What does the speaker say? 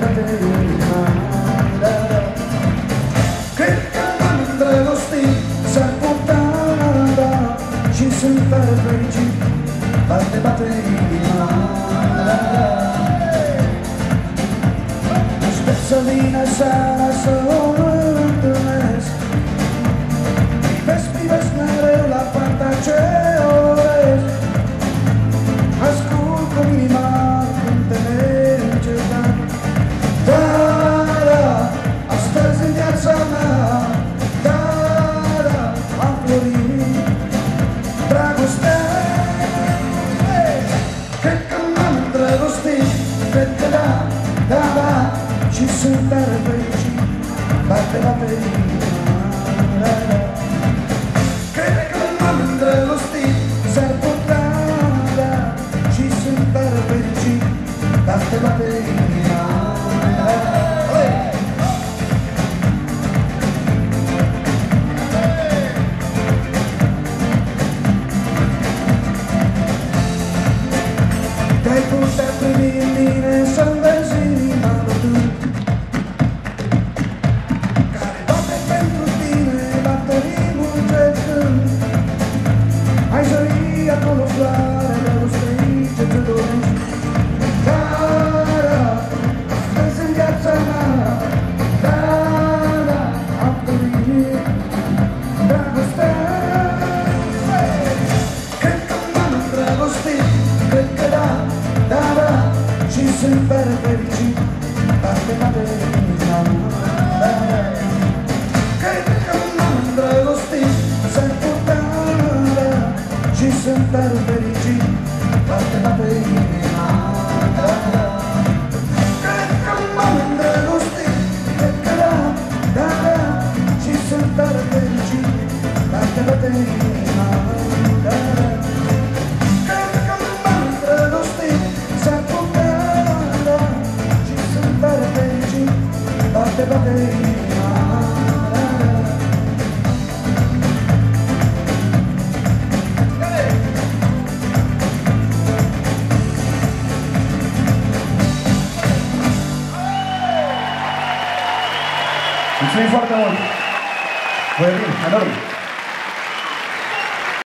bate inima. Cred că m-am îndrăgostit, s-ar putea și sunt fericit. Bate inima. Aștept să vină seara să o întâlnesc. Privesc mereu la fata ce o urez. Ascult cu inima cântele încetat. Da, astăzi în viața mea, da, am florit dragostea. Cred că m-am îndrăgostit, cred că da, și sunt tare fericit. Bate inima. Cred că m-am îndrăgostit, s-ar putea și sunt tare fericit. Bate inima. Te-ai putea privi în mine să-mi vezi inima bătând, care bate pentru tine, bate ritmul ce cânt. Ai zări acolo floare, dragostei ce te dorești. Astăzi în viața mea, am dorit dragostea. Cred că m-am îndrăgostit, cred că da, și sunt tare fericit. Bate inima. Cred că m-am îndrăgostit, s-ar putea și sunt tare fericit. Bate inima. Cred că m-am îndrăgostit, cred că da, și sunt tare fericit. Bate inima. Cred că m-am îndrăgostit, s-ar putea și sunt tare fericit. Bate inima. Mulțumim foarte mult! Vă iubim, enorm!